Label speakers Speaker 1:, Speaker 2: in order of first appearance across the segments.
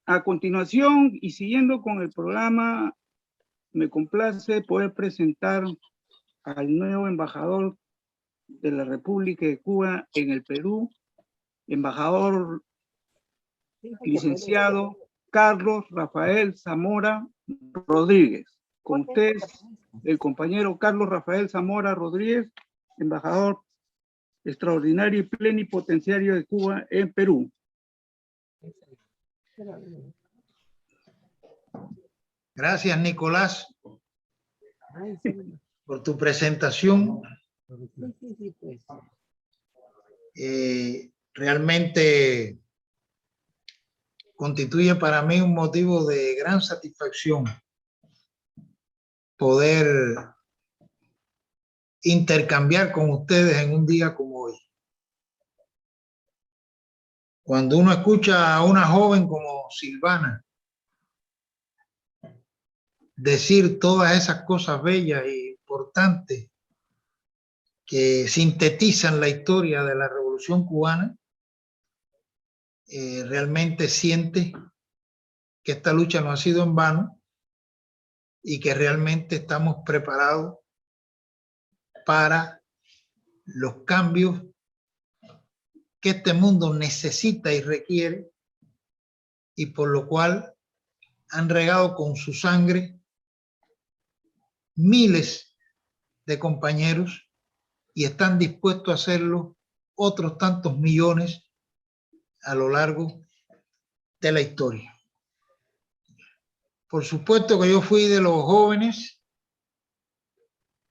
Speaker 1: A continuación, y siguiendo con el programa, me complace poder presentar al nuevo embajador de la República de Cuba en el Perú, embajador licenciado Carlos Rafael Zamora Rodríguez. Con ustedes, el compañero Carlos Rafael Zamora Rodríguez, embajador extraordinario y plenipotenciario de Cuba en Perú.
Speaker 2: Gracias, Nicolás, por tu presentación. Realmente constituye para mí un motivo de gran satisfacción poder intercambiar con ustedes en un día como hoy. Cuando uno escucha a una joven como Silvana decir todas esas cosas bellas e importantes que sintetizan la historia de la Revolución Cubana, realmente siente que esta lucha no ha sido en vano y que realmente estamos preparados para los cambios que este mundo necesita y requiere, y por lo cual han regado con su sangre miles de compañeros y están dispuestos a hacerlo otros tantos millones a lo largo de la historia. Por supuesto que yo fui de los jóvenes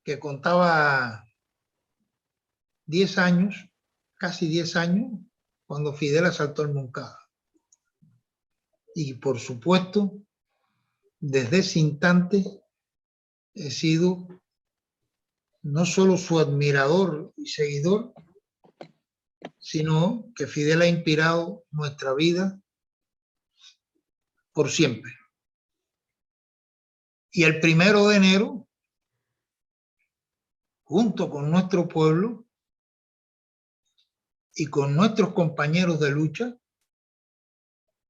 Speaker 2: que contaba 10 años, casi 10 años, cuando Fidel asaltó el Moncada. Y por supuesto, desde ese instante he sido no solo su admirador y seguidor, sino que Fidel ha inspirado nuestra vida por siempre. Y el 1 de enero, junto con nuestro pueblo y con nuestros compañeros de lucha,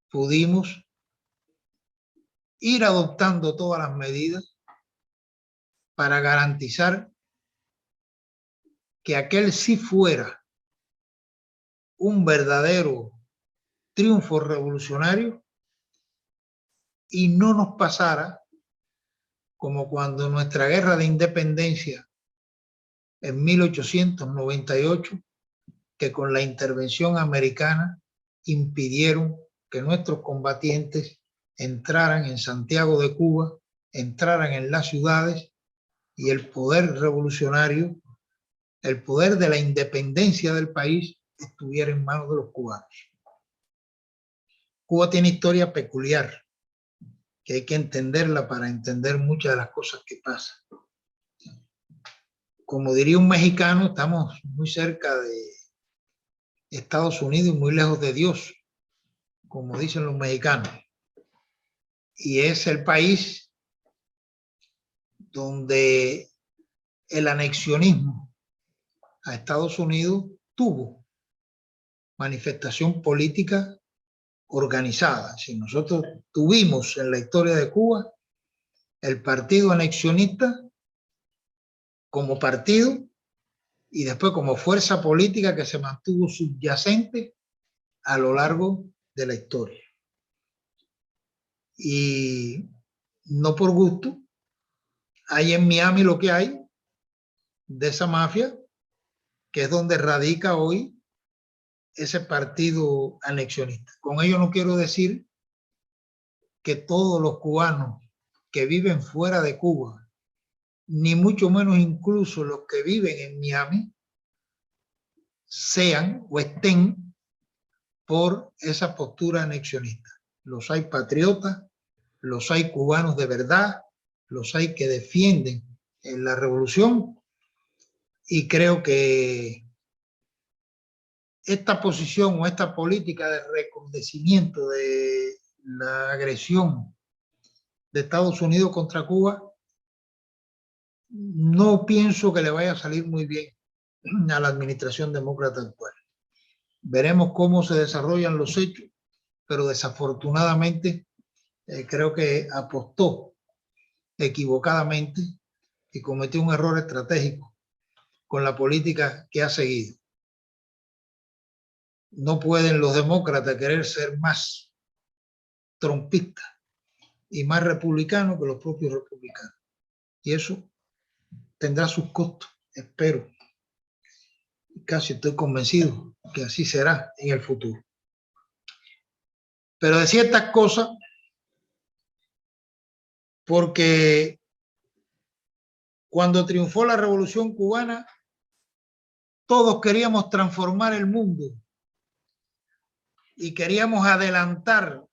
Speaker 2: pudimos ir adoptando todas las medidas para garantizar que aquel sí fuera un verdadero triunfo revolucionario y no nos pasara como cuando nuestra guerra de independencia en 1898, que con la intervención americana impidieron que nuestros combatientes entraran en Santiago de Cuba, entraran en las ciudades, y el poder revolucionario, el poder de la independencia del país, estuviera en manos de los cubanos. Cuba tiene historia peculiar, que hay que entenderla para entender muchas de las cosas que pasan. Como diría un mexicano, estamos muy cerca de Estados Unidos y muy lejos de Dios, como dicen los mexicanos. Y es el país donde el anexionismo a Estados Unidos tuvo manifestación política organizada. Si nosotros tuvimos en la historia de Cuba el partido anexionista como partido y después como fuerza política que se mantuvo subyacente a lo largo de la historia. Y no por gusto, hay en Miami lo que hay de esa mafia, que es donde radica hoy ese partido anexionista. Con ello no quiero decir que todos los cubanos que viven fuera de Cuba, ni mucho menos incluso los que viven en Miami, sean o estén por esa postura anexionista. Los hay patriotas, los hay cubanos de verdad, los hay que defienden en la revolución, y creo que esta posición o esta política de recrudecimiento de la agresión de Estados Unidos contra Cuba, no pienso que le vaya a salir muy bien a la administración demócrata actual. Veremos cómo se desarrollan los hechos pero desafortunadamente creo que apostó equivocadamente y cometió un error estratégico con la política que ha seguido. No pueden los demócratas querer ser más trumpistas y más republicanos que los propios republicanos. Y eso tendrá sus costos, espero. Casi estoy convencido que así será en el futuro. Pero de ciertas cosas, porque cuando triunfó la Revolución Cubana, todos queríamos transformar el mundo y queríamos adelantar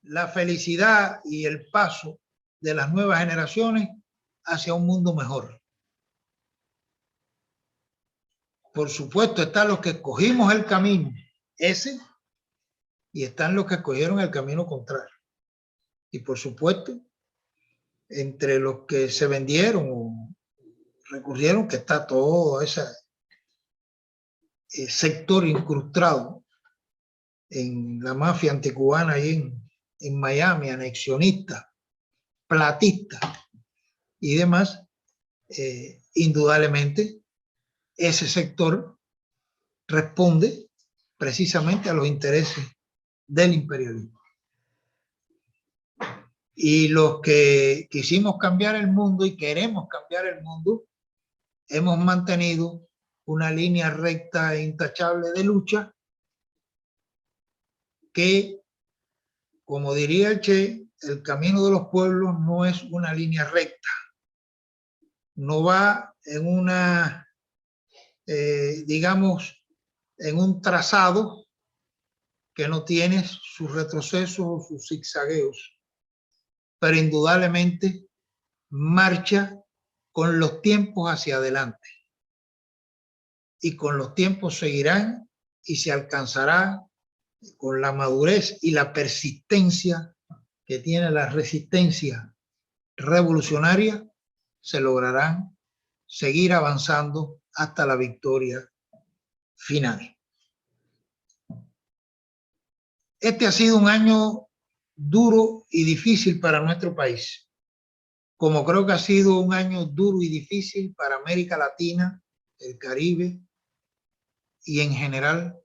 Speaker 2: la felicidad y el paso de las nuevas generaciones hacia un mundo mejor. Por supuesto, están los que escogimos el camino ese y están los que escogieron el camino contrario. Y por supuesto, entre los que se vendieron o recurrieron, que está todo ese sector incrustado en la mafia anticubana ahí en Miami, anexionista, platista y demás, indudablemente ese sector responde precisamente a los intereses del imperialismo. Y los que quisimos cambiar el mundo y queremos cambiar el mundo, hemos mantenido una línea recta e intachable de lucha que, como diría el Che, el camino de los pueblos no es una línea recta. No va en una, digamos, en un trazado que no tiene sus retrocesos o sus zigzagueos, pero indudablemente marcha con los tiempos hacia adelante. Y con los tiempos seguirán y se alcanzará con la madurez y la persistencia que tiene la resistencia revolucionaria, se lograrán seguir avanzando hasta la victoria final. Este ha sido un año duro y difícil para nuestro país, como creo que ha sido un año duro y difícil para América Latina, el Caribe y en general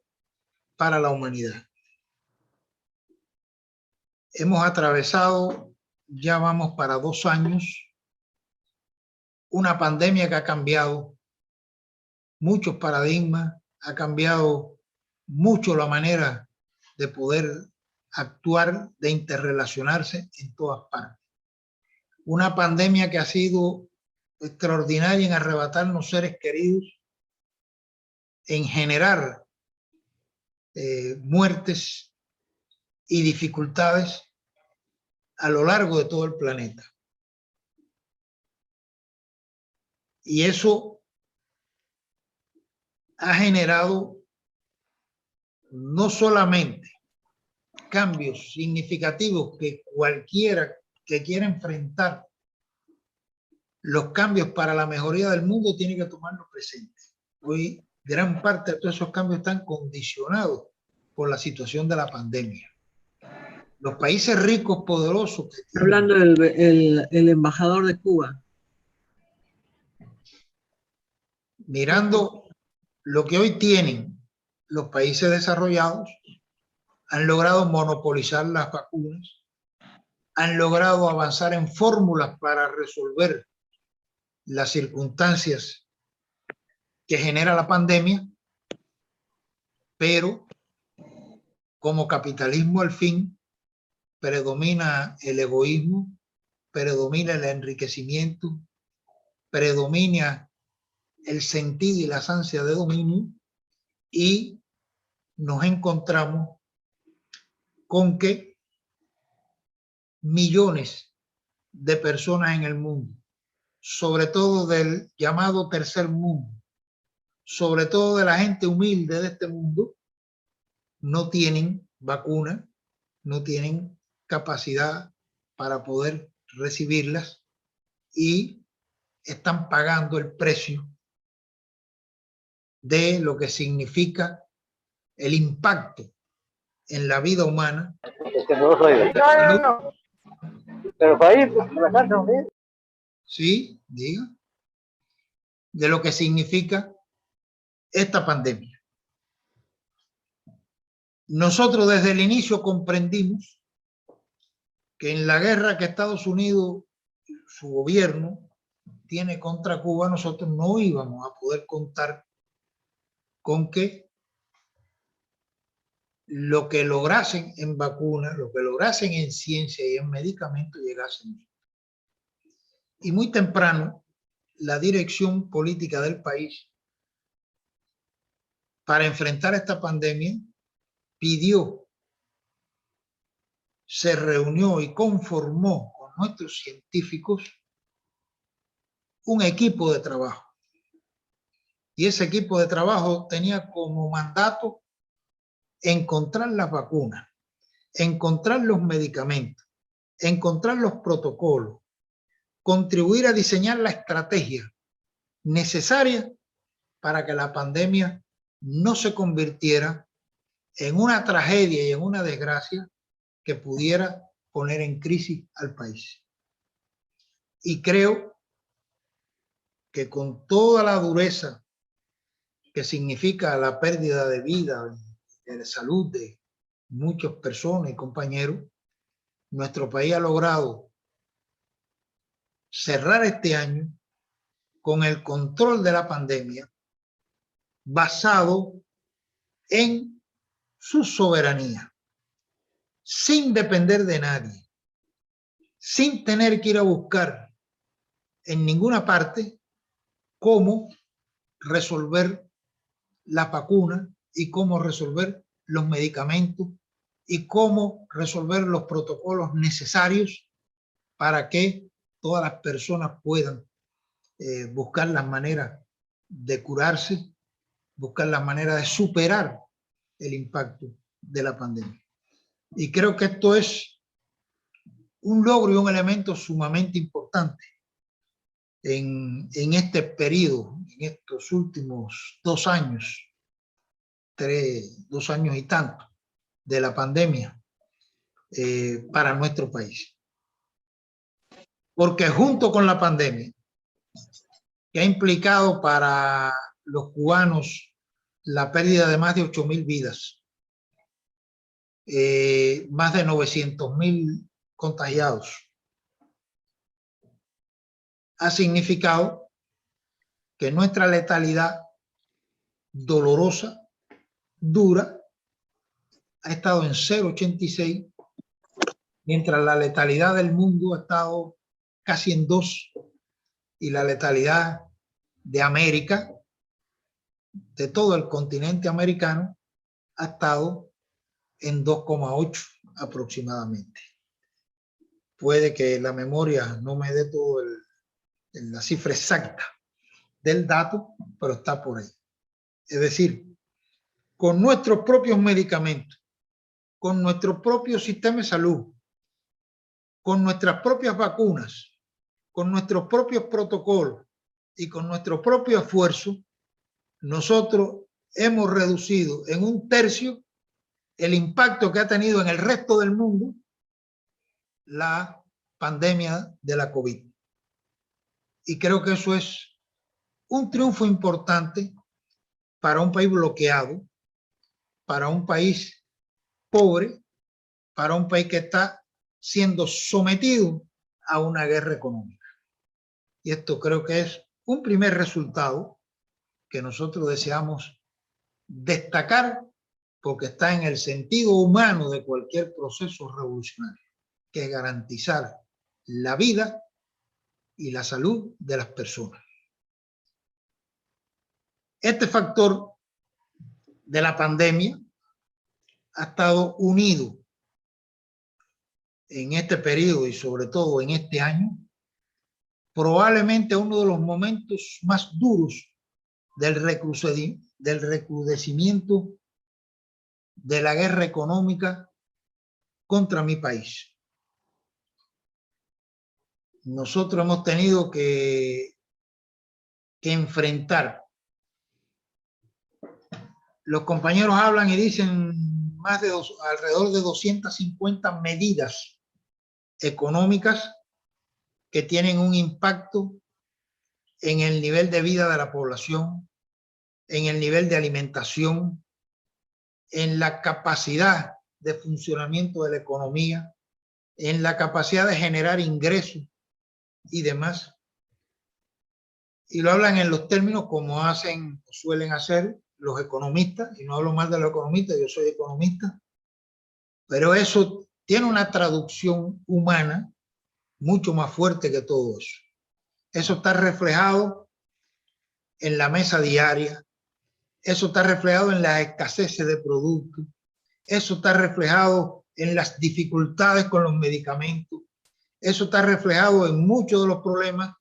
Speaker 2: para la humanidad. Hemos atravesado, ya vamos para 2 años, una pandemia que ha cambiado muchos paradigmas, ha cambiado mucho la manera de poder actuar, de interrelacionarse en todas partes. Una pandemia que ha sido extraordinaria en arrebatarnos seres queridos, en generar muertes y dificultades a lo largo de todo el planeta. Y eso ha generado no solamente cambios significativos que cualquiera que quiera enfrentar los cambios para la mejoría del mundo tiene que tomarlos presentes. Hoy gran parte de todos esos cambios están condicionados por la situación de la pandemia. Los países ricos, poderosos...
Speaker 3: Hablando el embajador de Cuba.
Speaker 2: Mirando lo que hoy tienen los países desarrollados, han logrado monopolizar las vacunas, han logrado avanzar en fórmulas para resolver las circunstancias que genera la pandemia, pero como capitalismo al fin predomina el egoísmo, predomina el enriquecimiento, predomina el sentido y las ansias de dominio, y nos encontramos con que millones de personas en el mundo, sobre todo del llamado tercer mundo, sobre todo de la gente humilde de este mundo, no tienen vacuna, no tienen capacidad para poder recibirlas y están pagando el precio de lo que significa el impacto en la vida humana.
Speaker 4: No. Pero para ir a la casa, ¿no?
Speaker 2: Sí, diga. De lo que significa esta pandemia. Nosotros desde el inicio comprendimos que en la guerra que Estados Unidos, su gobierno, tiene contra Cuba, nosotros no íbamos a poder contar con que lo que lograsen en vacunas, lo que lograsen en ciencia y en medicamentos llegasen. Y muy temprano, la dirección política del país, para enfrentar esta pandemia, pidió, se reunió y conformó con nuestros científicos un equipo de trabajo. Y ese equipo de trabajo tenía como mandato encontrar las vacunas, encontrar los medicamentos, encontrar los protocolos, contribuir a diseñar la estrategia necesaria para que la pandemia no se convirtiera en una tragedia y en una desgracia que pudiera poner en crisis al país. Y creo que con toda la dureza que significa la pérdida de vida, de salud de muchas personas y compañeros, nuestro país ha logrado cerrar este año con el control de la pandemia basado en su soberanía, sin depender de nadie, sin tener que ir a buscar en ninguna parte cómo resolver la vacuna y cómo resolver los medicamentos y cómo resolver los protocolos necesarios para que todas las personas puedan buscar las maneras de curarse, buscar las maneras de superar el impacto de la pandemia. Y creo que esto es un logro y un elemento sumamente importante en este periodo, en estos últimos 2 años, 2 años y tanto de la pandemia para nuestro país. Porque junto con la pandemia, que ha implicado para los cubanos la pérdida de más de 8.000 vidas, más de 900.000 contagiados, ha significado que nuestra letalidad dolorosa, dura, ha estado en 0,86, mientras la letalidad del mundo ha estado casi en 2, y la letalidad de América, de todo el continente americano, ha estado en 2,8 aproximadamente. Puede que la memoria no me dé todo la cifra exacta del dato, pero está por ahí. Es decir, con nuestros propios medicamentos, con nuestro propio sistema de salud, con nuestras propias vacunas, con nuestros propios protocolos y con nuestro propio esfuerzo, nosotros hemos reducido en 1/3 el impacto que ha tenido en el resto del mundo la pandemia de la COVID. Y creo que eso es un triunfo importante para un país bloqueado, para un país pobre, para un país que está siendo sometido a una guerra económica. Y esto creo que es un primer resultado que nosotros deseamos destacar, porque está en el sentido humano de cualquier proceso revolucionario, que es garantizar la vida y la salud de las personas. Este factor de la pandemia ha estado unido en este periodo y sobre todo en este año, probablemente uno de los momentos más duros del recrudecimiento de la guerra económica contra mi país. Nosotros hemos tenido que enfrentar. Los compañeros hablan y dicen alrededor de 250 medidas económicas que tienen un impacto en el nivel de vida de la población, en el nivel de alimentación, en la capacidad de funcionamiento de la economía, en la capacidad de generar ingresos y demás. Y lo hablan en los términos como suelen hacer los economistas, y no hablo mal de los economistas, yo soy economista, pero eso tiene una traducción humana mucho más fuerte que todo eso. Eso está reflejado en la mesa diaria, eso está reflejado en las escaseces de productos, eso está reflejado en las dificultades con los medicamentos, eso está reflejado en muchos de los problemas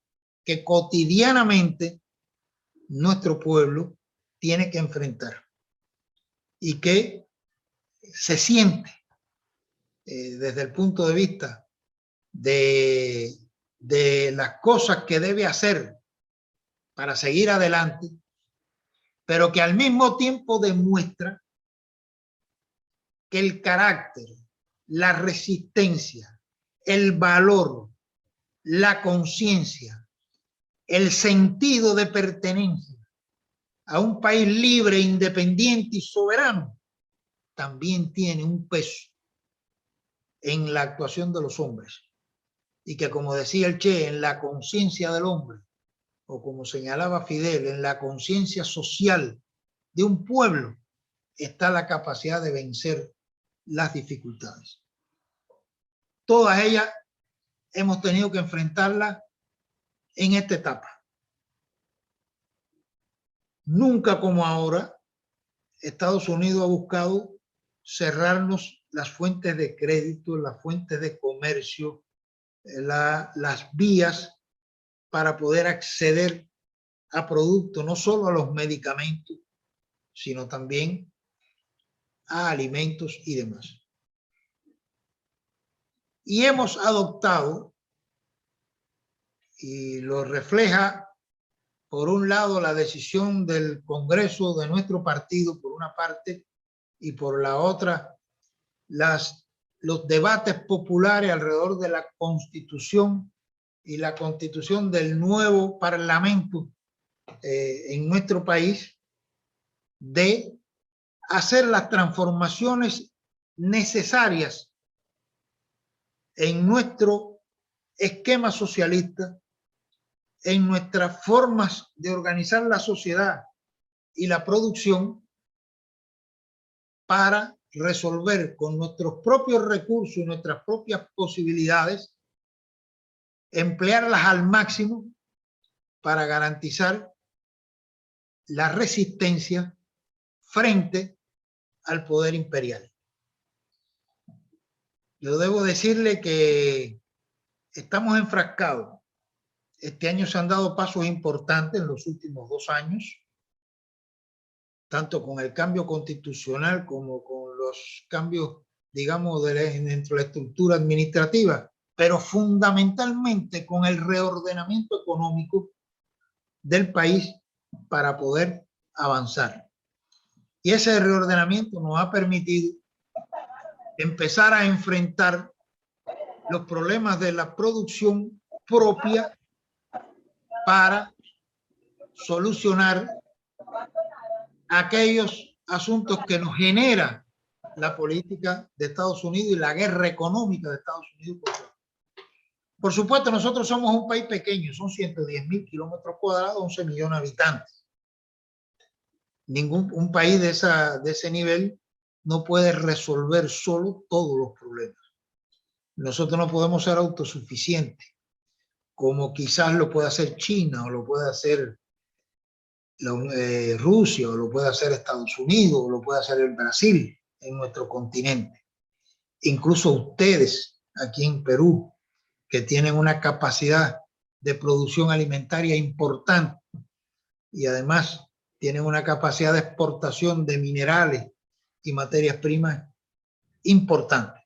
Speaker 2: que cotidianamente nuestro pueblo tiene que enfrentar y que se siente desde el punto de vista de las cosas que debe hacer para seguir adelante, pero que al mismo tiempo demuestra que el carácter, la resistencia, el valor, la conciencia, el sentido de pertenencia a un país libre, independiente y soberano, también tiene un peso en la actuación de los hombres. Y que, como decía el Che, en la conciencia del hombre, o como señalaba Fidel, en la conciencia social de un pueblo, está la capacidad de vencer las dificultades. Todas ellas hemos tenido que enfrentarlas en esta etapa. Nunca como ahora, Estados Unidos ha buscado cerrarnos las fuentes de crédito, las fuentes de comercio, las vías para poder acceder a productos, no solo a los medicamentos, sino también a alimentos y demás. Y hemos adoptado, y lo refleja por un lado la decisión del Congreso de nuestro partido, por una parte, y por la otra los debates populares alrededor de la Constitución y la constitución del nuevo Parlamento en nuestro país, de hacer las transformaciones necesarias en nuestro esquema socialista, en nuestras formas de organizar la sociedad y la producción, para resolver con nuestros propios recursos y nuestras propias posibilidades, emplearlas al máximo para garantizar la resistencia frente al poder imperial. Yo debo decirle que estamos enfrascados. Este año se han dado pasos importantes en los últimos 2 años, tanto con el cambio constitucional como con los cambios, digamos, dentro de la estructura administrativa, pero fundamentalmente con el reordenamiento económico del país para poder avanzar. Y ese reordenamiento nos ha permitido empezar a enfrentar los problemas de la producción propia para solucionar aquellos asuntos que nos genera la política de Estados Unidos y la guerra económica de Estados Unidos. Por supuesto, nosotros somos un país pequeño, son 110.000 kilómetros cuadrados, 11 millones de habitantes. Un país de ese nivel no puede resolver solo todos los problemas. Nosotros no podemos ser autosuficientes, como quizás lo puede hacer China, o lo puede hacer Rusia, o lo puede hacer Estados Unidos, o lo puede hacer el Brasil en nuestro continente. Incluso ustedes aquí en Perú, que tienen una capacidad de producción alimentaria importante y además tienen una capacidad de exportación de minerales y materias primas importante.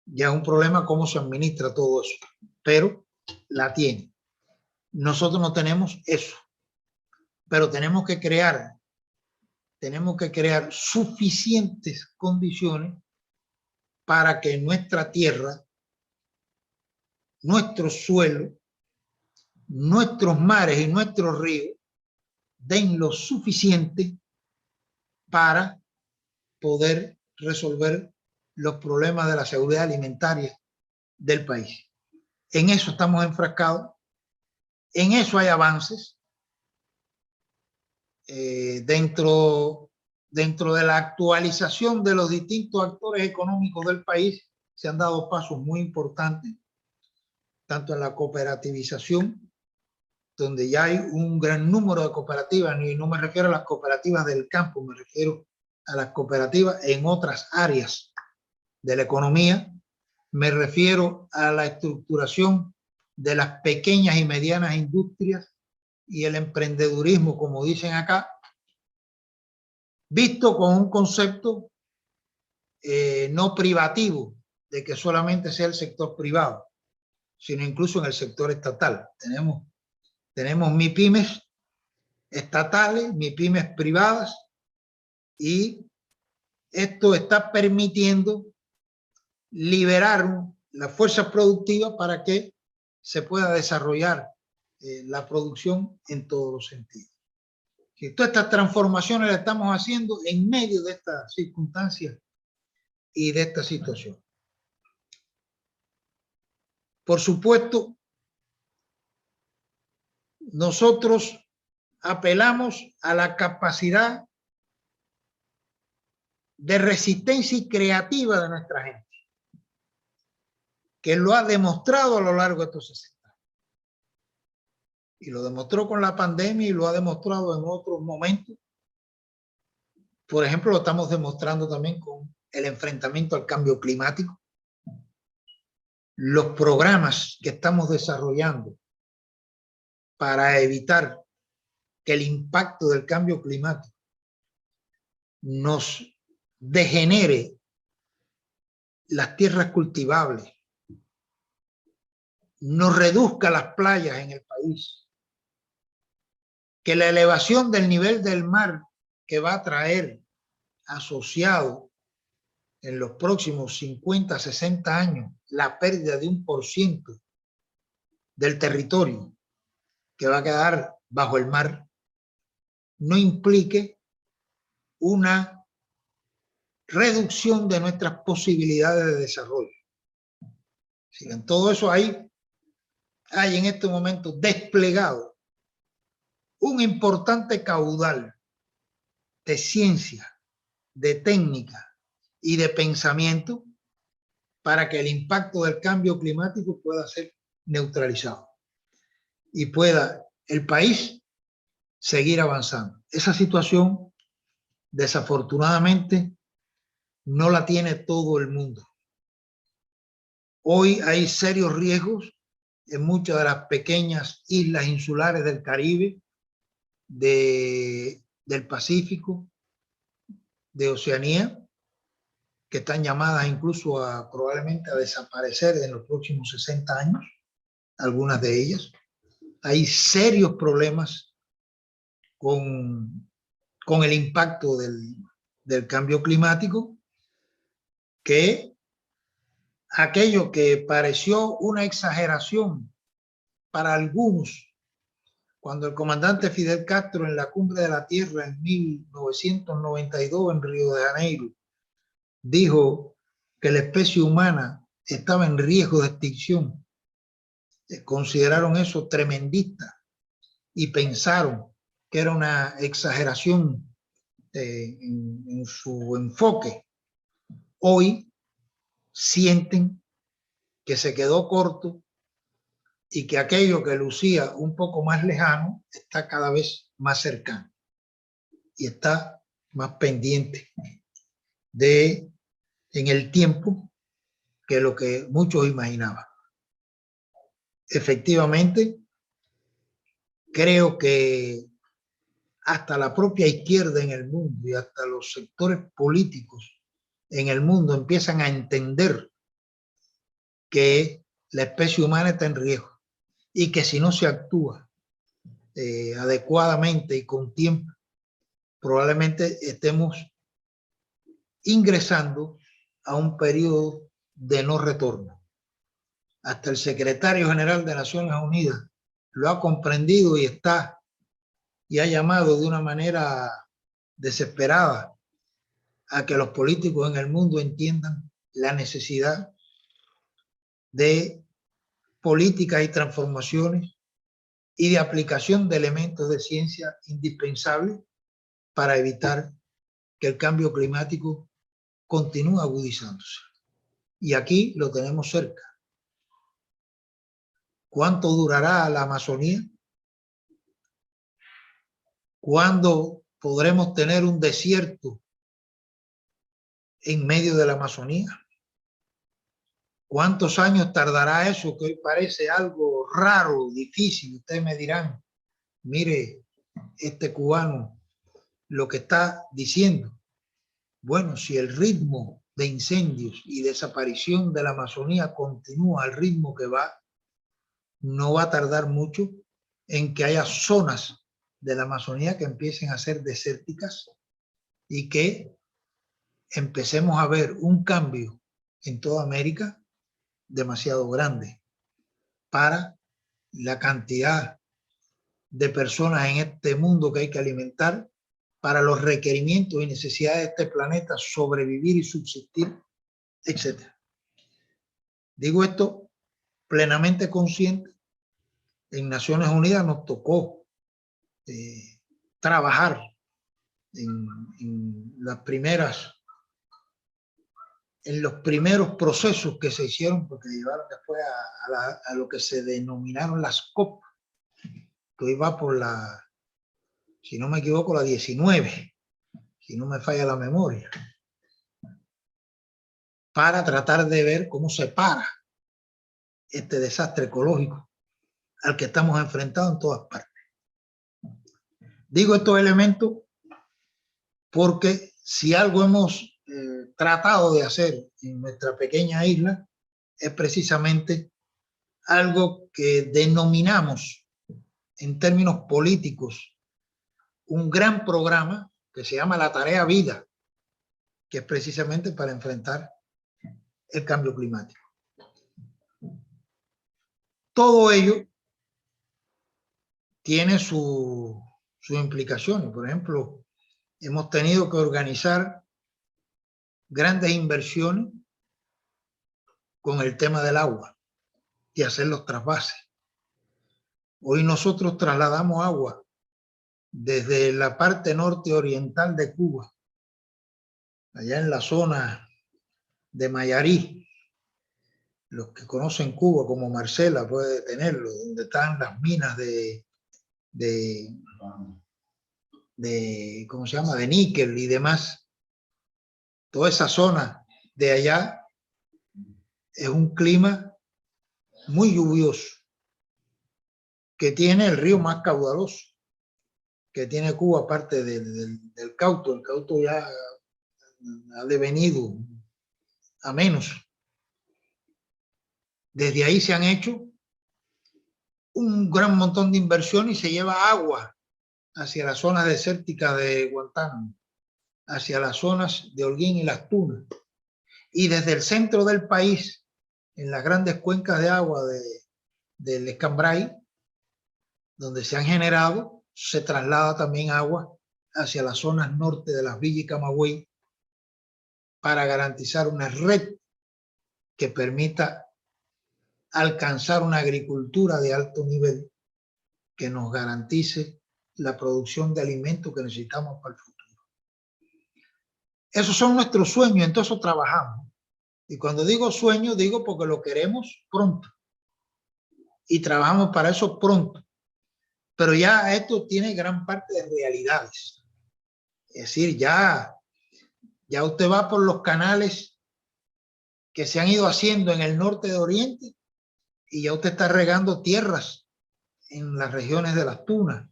Speaker 2: Ya es un problema cómo se administra todo eso, pero la tiene. Nosotros no tenemos eso, pero tenemos que crear tenemos que crear suficientes condiciones para que nuestra tierra, nuestro suelo, nuestros mares y nuestros ríos den lo suficiente para poder resolver los problemas de la seguridad alimentaria del país. En eso estamos enfrascados, en eso hay avances. Dentro de la actualización de los distintos actores económicos del país se han dado pasos muy importantes, tanto en la cooperativización, donde ya hay un gran número de cooperativas, y no me refiero a las cooperativas del campo, me refiero a las cooperativas en otras áreas de la economía, me refiero a la estructuración de las pequeñas y medianas industrias y el emprendedurismo, como dicen acá, visto con un concepto no privativo, de que solamente sea el sector privado, sino incluso en el sector estatal. Tenemos MIPYMES estatales, MIPYMES privadas, y esto está permitiendo liberar la fuerza productiva para que se pueda desarrollar la producción en todos los sentidos. Y todas estas transformaciones las estamos haciendo en medio de estas circunstancias y de esta situación. Por supuesto, nosotros apelamos a la capacidad de resistencia y creativa de nuestra gente, que lo ha demostrado a lo largo de estos 60 años. Y lo demostró con la pandemia y lo ha demostrado en otros momentos. Por ejemplo, lo estamos demostrando también con el enfrentamiento al cambio climático. Los programas que estamos desarrollando para evitar que el impacto del cambio climático nos degenere las tierras cultivables, nos reduzca las playas en el país, que la elevación del nivel del mar que va a traer asociado en los próximos 50, 60 años la pérdida de 1% del territorio que va a quedar bajo el mar, no implique una reducción de nuestras posibilidades de desarrollo. En todo eso hay en este momento desplegado un importante caudal de ciencia, de técnica y de pensamiento para que el impacto del cambio climático pueda ser neutralizado y pueda el país seguir avanzando. Esa situación, desafortunadamente, no la tiene todo el mundo. Hoy hay serios riesgos en muchas de las pequeñas islas insulares del Caribe, del Pacífico, de Oceanía, que están llamadas incluso probablemente a desaparecer en los próximos 60 años, algunas de ellas. Hay serios problemas con el impacto del cambio climático, que aquello que pareció una exageración para algunos, cuando el comandante Fidel Castro en la Cumbre de la Tierra en 1992 en Río de Janeiro dijo que la especie humana estaba en riesgo de extinción, consideraron eso tremendista y pensaron que era una exageración en su enfoque. Hoy sienten que se quedó corto y que aquello que lucía un poco más lejano está cada vez más cercano y está más pendiente en el tiempo que lo que muchos imaginaban. Efectivamente, creo que hasta la propia izquierda en el mundo y hasta los sectores políticos en el mundo empiezan a entender que la especie humana está en riesgo y que si no se actúa adecuadamente y con tiempo, probablemente estemos ingresando a un periodo de no retorno. Hasta el secretario general de Naciones Unidas lo ha comprendido y ha llamado de una manera desesperada a que los políticos en el mundo entiendan la necesidad de políticas y transformaciones y de aplicación de elementos de ciencia indispensables para evitar que el cambio climático continúe agudizándose. Y aquí lo tenemos cerca. ¿Cuánto durará la Amazonía? ¿Cuándo podremos tener un desierto en medio de la Amazonía? ¿Cuántos años tardará eso, que hoy parece algo raro, difícil? Ustedes me dirán, mire, este cubano lo que está diciendo. Bueno, si el ritmo de incendios y desaparición de la Amazonía continúa al ritmo que va, no va a tardar mucho en que haya zonas de la Amazonía que empiecen a ser desérticas y que empecemos a ver un cambio en toda América demasiado grande para la cantidad de personas en este mundo que hay que alimentar, para los requerimientos y necesidades de este planeta, sobrevivir y subsistir, etc. Digo esto plenamente consciente. En Naciones Unidas nos tocó trabajar en los primeros procesos que se hicieron, porque llevaron después a lo que se denominaron las COP, que hoy va por la, si no me equivoco, la 19, si no me falla la memoria, para tratar de ver cómo se para este desastre ecológico al que estamos enfrentados en todas partes. Digo estos elementos porque si algo hemos tratado de hacer en nuestra pequeña isla es precisamente algo que denominamos en términos políticos un gran programa que se llama la Tarea Vida, que es precisamente para enfrentar el cambio climático. Todo ello tiene sus implicaciones. Por ejemplo, hemos tenido que organizar grandes inversiones con el tema del agua y hacer los trasvases. Hoy nosotros trasladamos agua desde la parte norte oriental de Cuba, allá en la zona de Mayarí. Los que conocen Cuba como Marcela puede tenerlo, donde están las minas ¿cómo se llama? De níquel y demás. Toda esa zona de allá es un clima muy lluvioso, que tiene el río más caudaloso que tiene Cuba, aparte del Cauto. El Cauto ya ha devenido a menos. Desde ahí se han hecho un gran montón de inversiones y se lleva agua hacia las zonas desérticas de Guantánamo, hacia las zonas de Holguín y Las Tunas. Y desde el centro del país, en las grandes cuencas de agua del Escambray, donde se han generado, se traslada también agua hacia las zonas norte de Las Villas y Camagüey para garantizar una red que permita alcanzar una agricultura de alto nivel que nos garantice la producción de alimentos que necesitamos para el futuro. Esos son nuestros sueños, entonces trabajamos. Y cuando digo sueño, digo porque lo queremos pronto. Y trabajamos para eso pronto. Pero ya esto tiene gran parte de realidades. Es decir, ya usted va por los canales que se han ido haciendo en el norte de Oriente y ya usted está regando tierras en las regiones de Las Tunas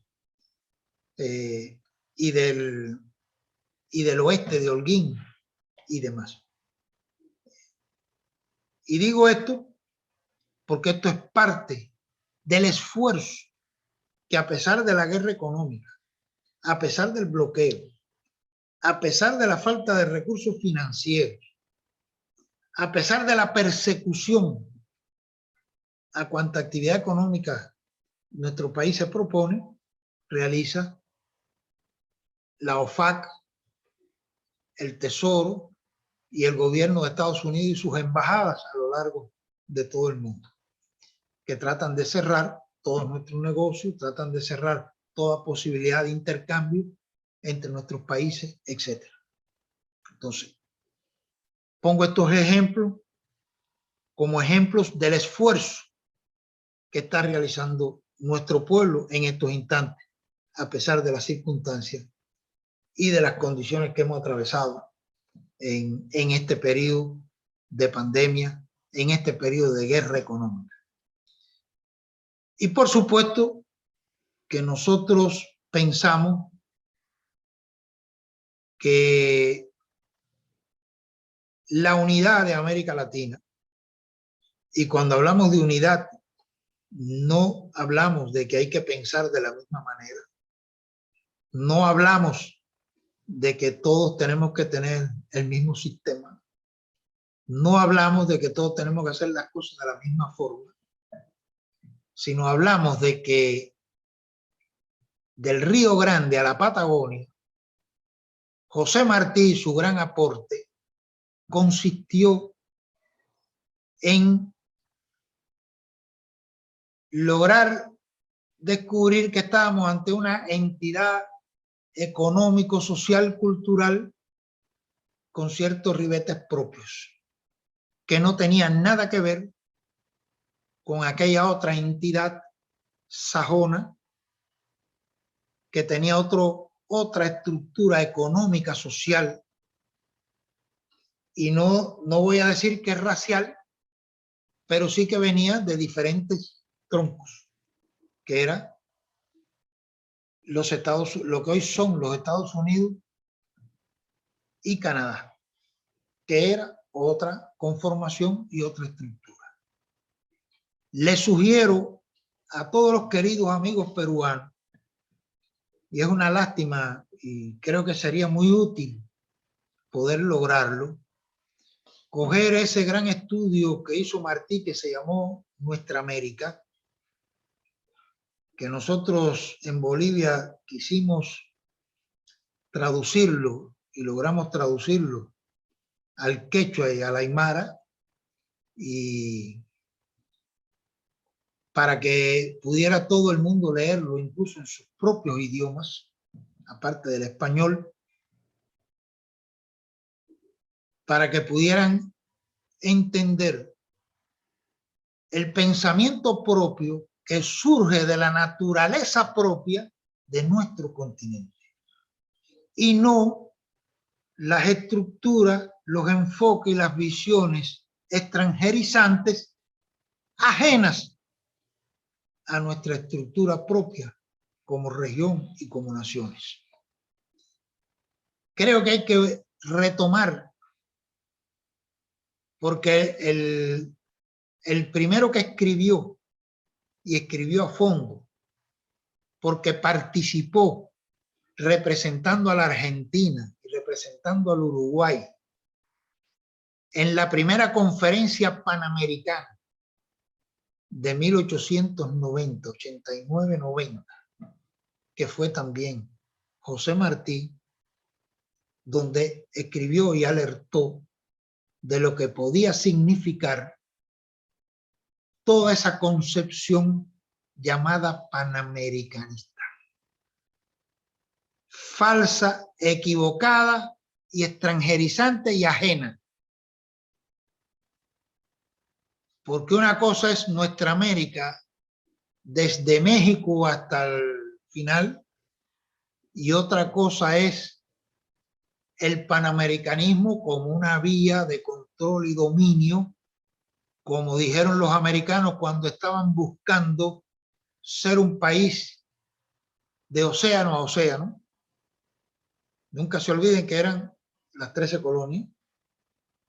Speaker 2: y del oeste de Holguín y demás. Y digo esto porque esto es parte del esfuerzo que, a pesar de la guerra económica, a pesar del bloqueo, a pesar de la falta de recursos financieros, a pesar de la persecución a cuanta actividad económica nuestro país se propone, realiza la OFAC, el Tesoro y el gobierno de Estados Unidos y sus embajadas a lo largo de todo el mundo, que tratan de cerrar todos nuestros negocios, tratan de cerrar toda posibilidad de intercambio entre nuestros países, etc. Entonces, pongo estos ejemplos como ejemplos del esfuerzo que está realizando nuestro pueblo en estos instantes, a pesar de las circunstancias y de las condiciones que hemos atravesado en este periodo de pandemia, en este periodo de guerra económica. Y por supuesto que nosotros pensamos que la unidad de América Latina, y cuando hablamos de unidad, no hablamos de que hay que pensar de la misma manera, no hablamos de que todos tenemos que tener el mismo sistema, no hablamos de que todos tenemos que hacer las cosas de la misma forma, sino hablamos de que del Río Grande a la Patagonia, José Martí, su gran aporte consistió en lograr descubrir que estábamos ante una entidad económico, social, cultural con ciertos ribetes propios, que no tenían nada que ver con aquella otra entidad sajona que tenía otra estructura económica, social, y no voy a decir que es racial, pero sí que venía de diferentes troncos, que era lo que hoy son los Estados Unidos y Canadá, que era otra conformación y otra estructura. Les sugiero a todos los queridos amigos peruanos, y es una lástima y creo que sería muy útil poder lograrlo, coger ese gran estudio que hizo Martí que se llamó Nuestra América, que nosotros en Bolivia quisimos traducirlo y logramos traducirlo al quechua y al aymara, y para que pudiera todo el mundo leerlo, incluso en sus propios idiomas, aparte del español, para que pudieran entender el pensamiento propio que surge de la naturaleza propia de nuestro continente, y no las estructuras, los enfoques y las visiones extranjerizantes ajenas a nuestra estructura propia como región y como naciones. Creo que hay que retomar, porque el primero que escribió, y escribió a fondo, porque participó representando a la Argentina y representando al Uruguay en la primera conferencia panamericana de 1890, 89, 90, que fue también José Martí, donde escribió y alertó de lo que podía significar toda esa concepción llamada panamericanista. Falsa, equivocada y extranjerizante y ajena. Porque una cosa es nuestra América desde México hasta el final, y otra cosa es el panamericanismo como una vía de control y dominio, como dijeron los americanos cuando estaban buscando ser un país de océano a océano. Nunca se olviden que eran las 13 colonias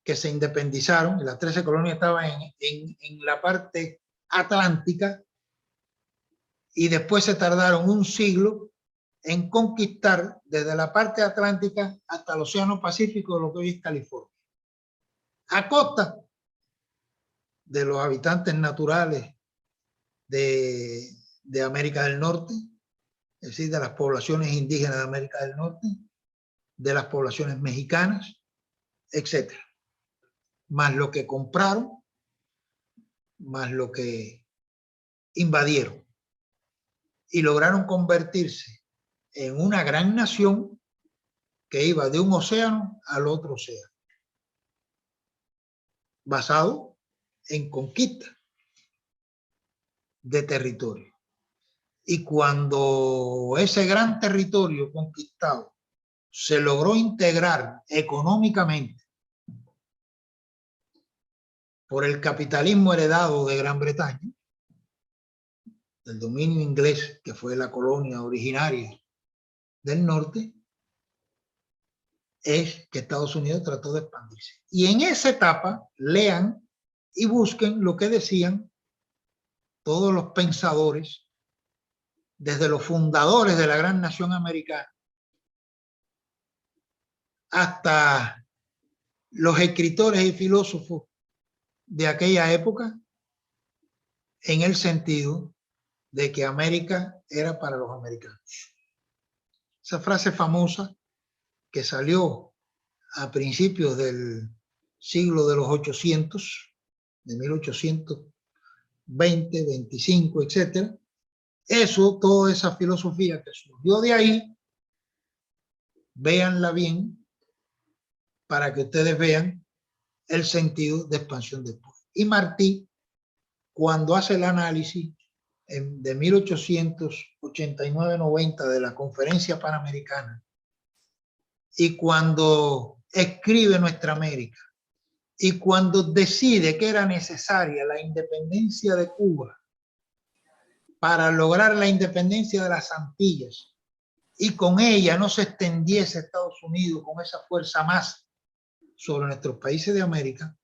Speaker 2: que se independizaron, y las 13 colonias estaban en la parte atlántica, y después se tardaron un siglo en conquistar desde la parte atlántica hasta el Océano Pacífico, lo que hoy es California, a costa de los habitantes naturales de América del Norte, es decir, de las poblaciones indígenas de América del Norte, de las poblaciones mexicanas, etc. Más lo que compraron, más lo que invadieron. Y lograron convertirse en una gran nación que iba de un océano al otro océano, basado en conquista de territorio. Y cuando ese gran territorio conquistado se logró integrar económicamente por el capitalismo heredado de Gran Bretaña, del dominio inglés, que fue la colonia originaria del norte, es que Estados Unidos trató de expandirse. Y en esa etapa, lean y busquen lo que decían todos los pensadores, desde los fundadores de la gran nación americana hasta los escritores y filósofos de aquella época, en el sentido de que América era para los americanos. Esa frase famosa que salió a principios del siglo de los 800, de 1820, 25, etc. Eso, toda esa filosofía que surgió de ahí, véanla bien para que ustedes vean el sentido de expansión después. Y Martí, cuando hace el análisis de 1889-90 de la Conferencia Panamericana, y cuando escribe Nuestra América, y cuando decide que era necesaria la independencia de Cuba para lograr la independencia de las Antillas, y con ella no se extendiese Estados Unidos con esa fuerza más sobre nuestros países de América,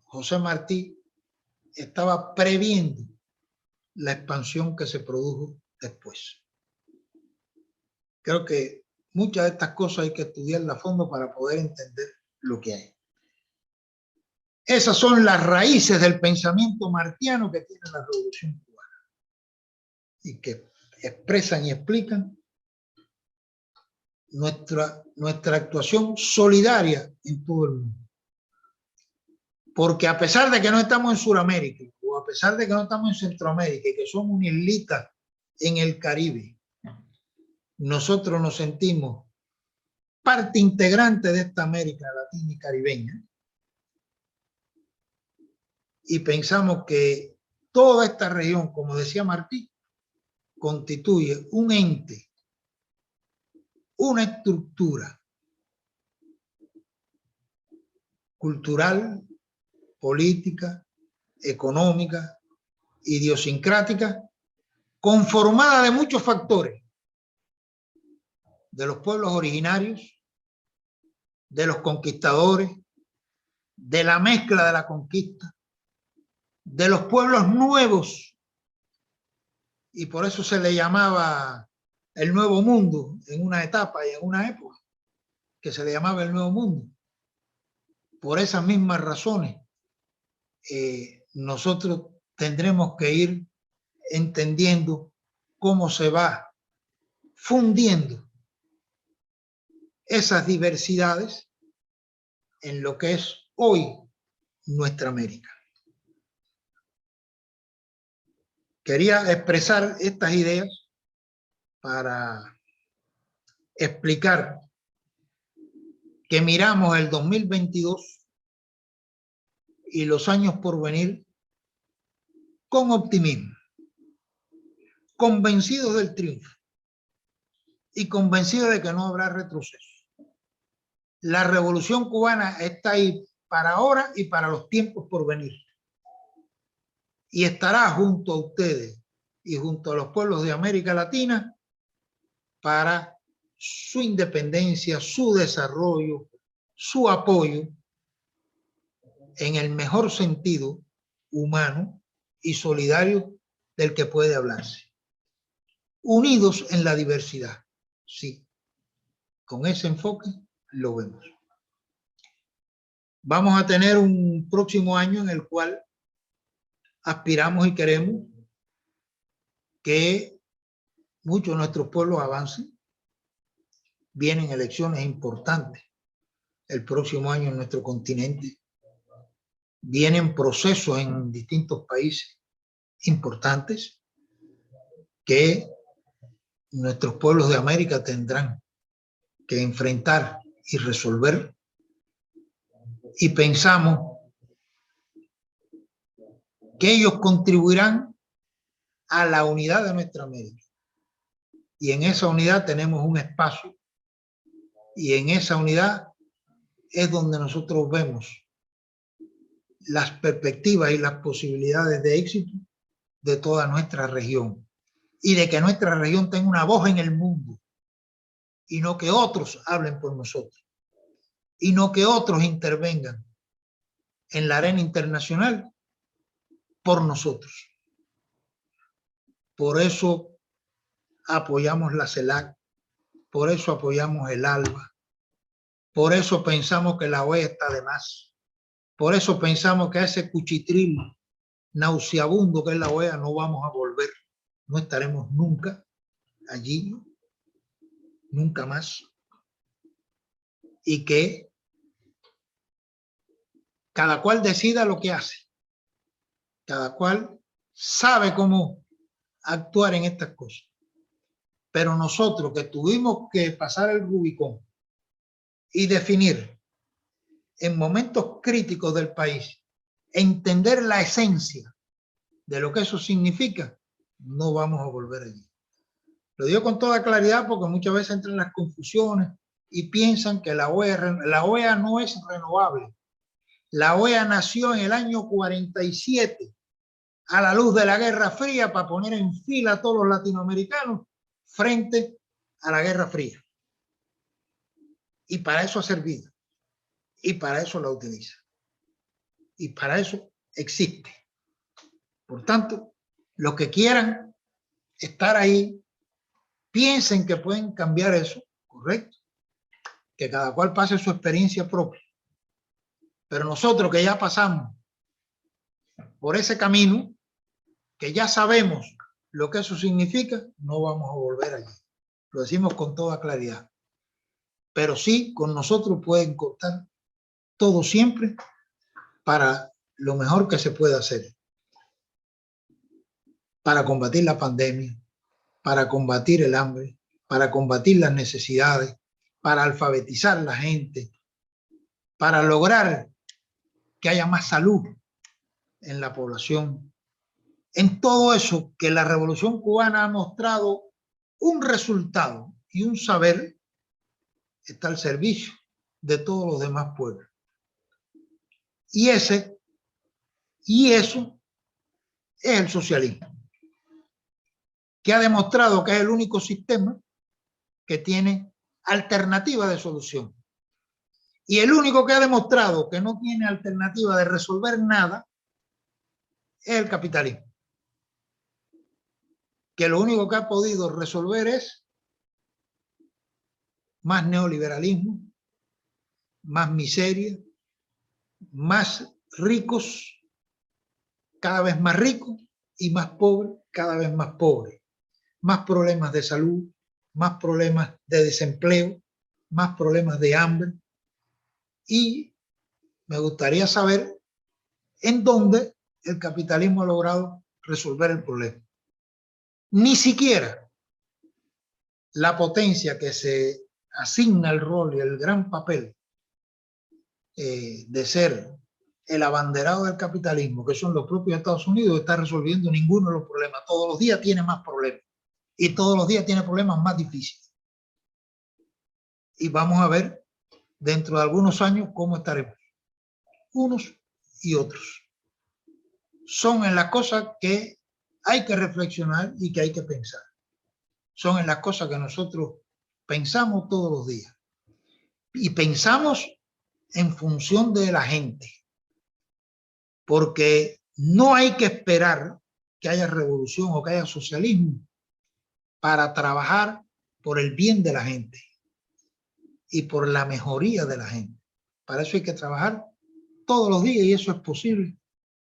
Speaker 2: José Martí estaba previendo la expansión que se produjo después. Creo que muchas de estas cosas hay que estudiarlas a fondo para poder entender lo que hay. Esas son las raíces del pensamiento martiano que tiene la Revolución Cubana y que expresan y explican nuestra actuación solidaria en todo el mundo. Porque a pesar de que no estamos en Sudamérica, o a pesar de que no estamos en Centroamérica y que somos una islita en el Caribe, nosotros nos sentimos parte integrante de esta América Latina y caribeña y pensamos que toda esta región, como decía Martí, constituye un ente, una estructura cultural, política, económica, idiosincrática, conformada de muchos factores, de los pueblos originarios, de los conquistadores, de la mezcla de la conquista, de los pueblos nuevos, y por eso se le llamaba el Nuevo Mundo en una etapa y en una época, que se le llamaba el Nuevo Mundo. Por esas mismas razones, nosotros tendremos que ir entendiendo cómo se va fundiendo esas diversidades en lo que es hoy nuestra América. Quería expresar estas ideas para explicar que miramos el 2022 y los años por venir con optimismo, convencidos del triunfo y convencidos de que no habrá retroceso. La Revolución Cubana está ahí para ahora y para los tiempos por venir. Y estará junto a ustedes y junto a los pueblos de América Latina para su independencia, su desarrollo, su apoyo en el mejor sentido humano y solidario del que puede hablarse. unidos en la diversidad. Sí, con ese enfoque lo vemos. Vamos a tener un próximo año en el cual aspiramos y queremos que muchos de nuestros pueblos avancen. Vienen elecciones importantes el próximo año en nuestro continente. Vienen procesos en distintos países importantes que nuestros pueblos de América tendrán que enfrentar y resolver. Y pensamos que ellos contribuirán a la unidad de nuestra América. Y en esa unidad tenemos un espacio, y en esa unidad es donde nosotros vemos las perspectivas y las posibilidades de éxito de toda nuestra región, y de que nuestra región tenga una voz en el mundo, y no que otros hablen por nosotros, y no que otros intervengan en la arena internacional por nosotros. Por eso apoyamos la CELAC, por eso apoyamos el ALBA, por eso pensamos que la OEA está de más, por eso pensamos que a ese cuchitril nauseabundo que es la OEA no vamos a volver, no estaremos nunca allí, nunca más, y que cada cual decida lo que hace, cada cual sabe cómo actuar en estas cosas. Pero nosotros que tuvimos que pasar el Rubicón y definir en momentos críticos del país, entender la esencia de lo que eso significa, no vamos a volver allí. Lo digo con toda claridad porque muchas veces entran las confusiones y piensan que la OEA no es renovable. La OEA nació en el año 47 a la luz de la Guerra Fría para poner en fila a todos los latinoamericanos frente a la Guerra Fría. Y para eso ha servido. Y para eso la utiliza. Y para eso existe. Por tanto, los que quieran estar ahí, piensen que pueden cambiar eso, ¿correcto? Que cada cual pase su experiencia propia. Pero nosotros que ya pasamos por ese camino, que ya sabemos lo que eso significa, no vamos a volver allí. Lo decimos con toda claridad. Pero sí, con nosotros pueden contar todo siempre para lo mejor que se pueda hacer. Para combatir la pandemia, para combatir el hambre, para combatir las necesidades, para alfabetizar a la gente, para lograr que haya más salud en la población. En todo eso que la Revolución Cubana ha mostrado un resultado y un saber, está al servicio de todos los demás pueblos. Y eso es el socialismo, que ha demostrado que es el único sistema que tiene alternativa de solución. Y el único que ha demostrado que no tiene alternativa de resolver nada es el capitalismo. Que lo único que ha podido resolver es más neoliberalismo, más miseria, más ricos, cada vez más ricos, y más pobres, cada vez más pobres. Más problemas de salud, más problemas de desempleo, más problemas de hambre. Y me gustaría saber en dónde el capitalismo ha logrado resolver el problema. Ni siquiera la potencia que se asigna el rol y el gran papel de ser el abanderado del capitalismo, que son los propios Estados Unidos, está resolviendo ninguno de los problemas. Todos los días tiene más problemas y todos los días tiene problemas más difíciles. Y vamos a ver dentro de algunos años cómo estaremos, unos y otros. Son en las cosas que hay que reflexionar y que hay que pensar. Son en las cosas que nosotros pensamos todos los días. Y pensamos en función de la gente. Porque no hay que esperar que haya revolución o que haya socialismo para trabajar por el bien de la gente y por la mejoría de la gente. Para eso hay que trabajar todos los días y eso es posible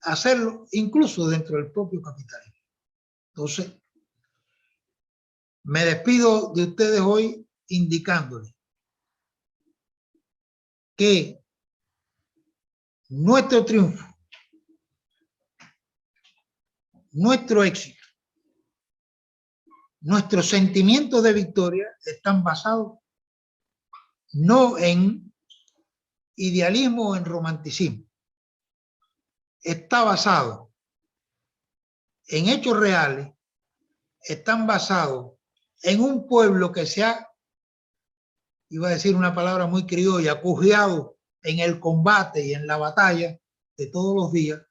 Speaker 2: hacerlo incluso dentro del propio capitalismo. Entonces, me despido de ustedes hoy indicándoles que nuestro triunfo, nuestro éxito, nuestros sentimientos de victoria están basados no en idealismo o en romanticismo. Está basado en hechos reales, están basados en un pueblo que se ha, iba a decir una palabra muy criolla, acujeado en el combate y en la batalla de todos los días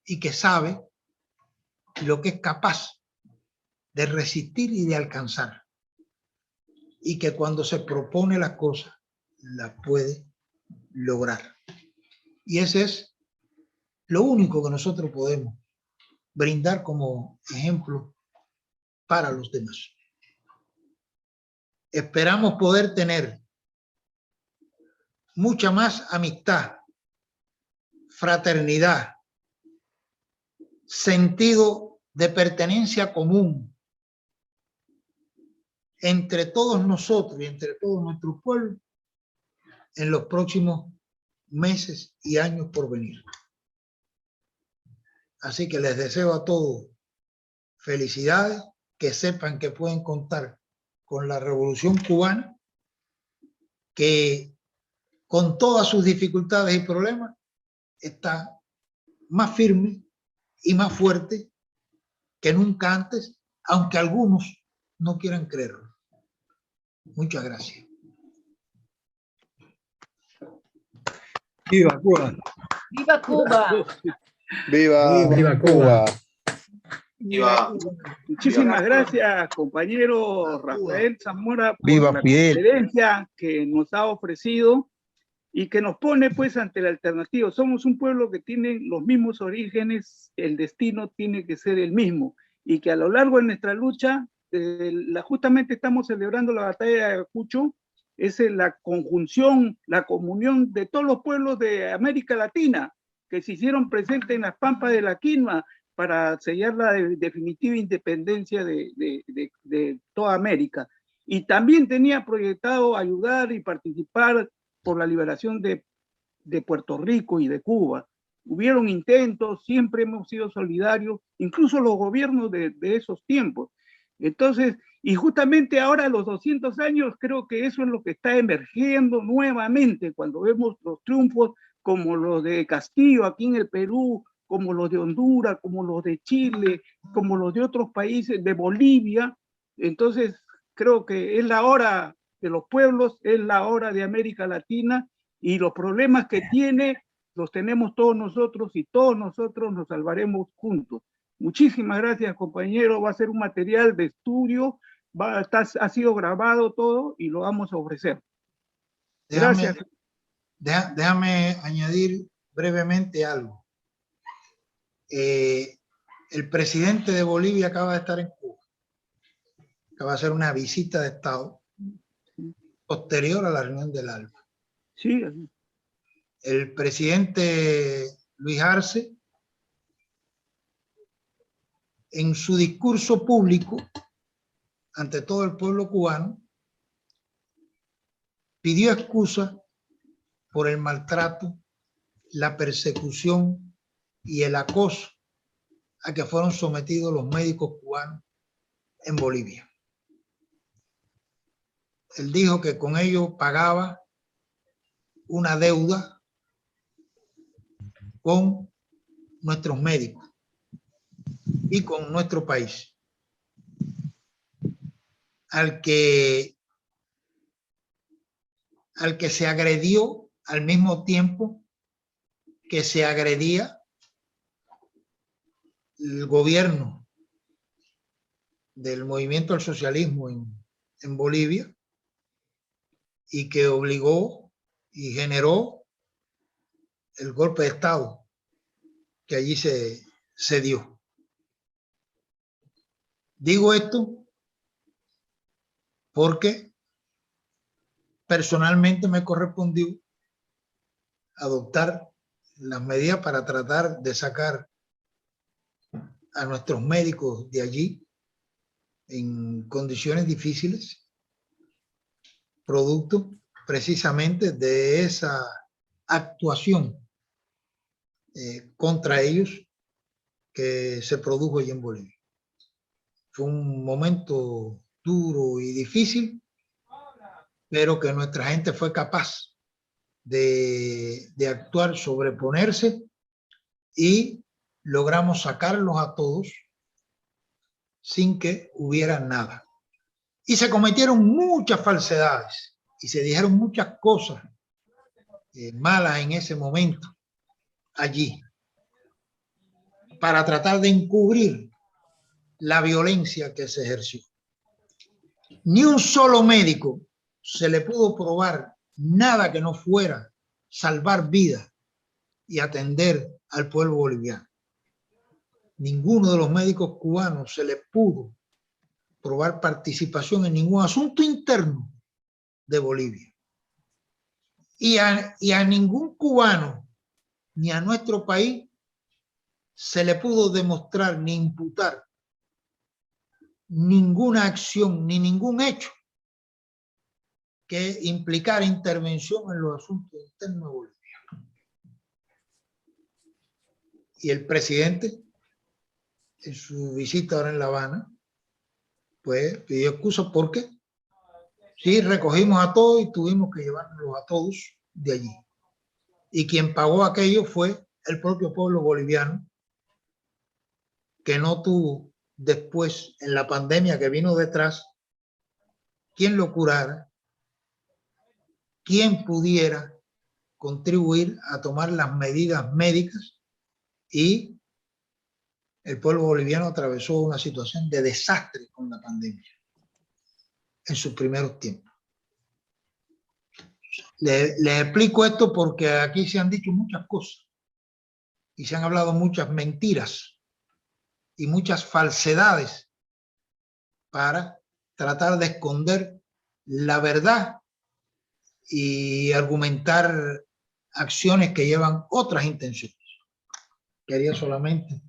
Speaker 2: y que sabe lo que es capaz de resistir y de alcanzar. Y que cuando se propone las cosas, las puede lograr. Y ese es lo único que nosotros podemos brindar como ejemplo para los demás. Esperamos poder tener mucha más amistad, fraternidad, sentido de pertenencia común entre todos nosotros y entre todo nuestro pueblo en los próximos meses y años por venir. Así que les deseo a todos felicidades, que sepan que pueden contar con la Revolución Cubana, que con todas sus dificultades y problemas está más firme y más fuerte que nunca antes, aunque algunos no quieran creerlo. Muchas gracias.
Speaker 3: ¡Viva Cuba!
Speaker 5: ¡Viva Cuba!
Speaker 6: ¡Viva Cuba!
Speaker 4: Viva.
Speaker 1: Muchísimas gracias, compañero Rafael Zamora, por
Speaker 6: ¡Viva
Speaker 1: la
Speaker 6: Fidel!
Speaker 1: conferencia que nos ha ofrecido y que nos pone pues ante la alternativa. Somos un pueblo que tiene los mismos orígenes, el destino tiene que ser el mismo y que a lo largo de nuestra lucha, justamente estamos celebrando la batalla de Ayacucho, es la conjunción, la comunión de todos los pueblos de América Latina que se hicieron presentes en las pampas de la Quinoa para sellar la definitiva independencia de toda América. Y también tenía proyectado ayudar y participar por la liberación de Puerto Rico y de Cuba. Hubieron intentos, siempre hemos sido solidarios, incluso los gobiernos de esos tiempos. Entonces, y justamente ahora a los 200 años, creo que eso es lo que está emergiendo nuevamente cuando vemos los triunfos como los de Castillo aquí en el Perú, como los de Honduras, como los de Chile, como los de otros países, de Bolivia. Entonces, creo que es la hora de los pueblos, es la hora de América Latina y los problemas que tiene los tenemos todos nosotros y todos nosotros nos salvaremos juntos. Muchísimas gracias, compañero. Va a ser un material de estudio, ha sido grabado todo y lo vamos a ofrecer. Gracias.
Speaker 2: Déjame añadir brevemente algo. El presidente de Bolivia acaba de estar en Cuba. Acaba de hacer una visita de Estado posterior a la reunión del ALBA.
Speaker 1: Sí.
Speaker 2: El presidente Luis Arce, en su discurso público ante todo el pueblo cubano, pidió excusa por el maltrato, la persecución y el acoso a que fueron sometidos los médicos cubanos en Bolivia. Él dijo que con ello pagaba una deuda con nuestros médicos y con nuestro país, al que se agredió al mismo tiempo que se agredía el gobierno del movimiento al socialismo en Bolivia y que obligó y generó el golpe de Estado que allí se dio. Digo esto porque personalmente me correspondió adoptar las medidas para tratar de sacar a nuestros médicos de allí en condiciones difíciles, producto precisamente de esa actuación contra ellos que se produjo allí en Bolivia. Fue un momento duro y difícil, pero que nuestra gente fue capaz de actuar, sobreponerse, y logramos sacarlos a todos sin que hubiera nada. Y se cometieron muchas falsedades y se dijeron muchas cosas malas en ese momento allí para tratar de encubrir la violencia que se ejerció. Ni un solo médico se le pudo probar nada que no fuera salvar vidas y atender al pueblo boliviano. Ninguno de los médicos cubanos se le pudo probar participación en ningún asunto interno de Bolivia. Y a ningún cubano, ni a nuestro país, se le pudo demostrar ni imputar ninguna acción ni ningún hecho que implicara intervención en los asuntos internos de Bolivia. Y el presidente, en su visita ahora en La Habana, pues pidió excusa porque sí, recogimos a todos y tuvimos que llevarlos a todos de allí. Y quien pagó aquello fue el propio pueblo boliviano, que no tuvo después, en la pandemia que vino detrás, quien lo curara, quien pudiera contribuir a tomar las medidas médicas, y el pueblo boliviano atravesó una situación de desastre con la pandemia en sus primeros tiempos. Les explico esto porque aquí se han dicho muchas cosas y se han hablado muchas mentiras y muchas falsedades para tratar de esconder la verdad y argumentar acciones que llevan otras intenciones. Quería solamente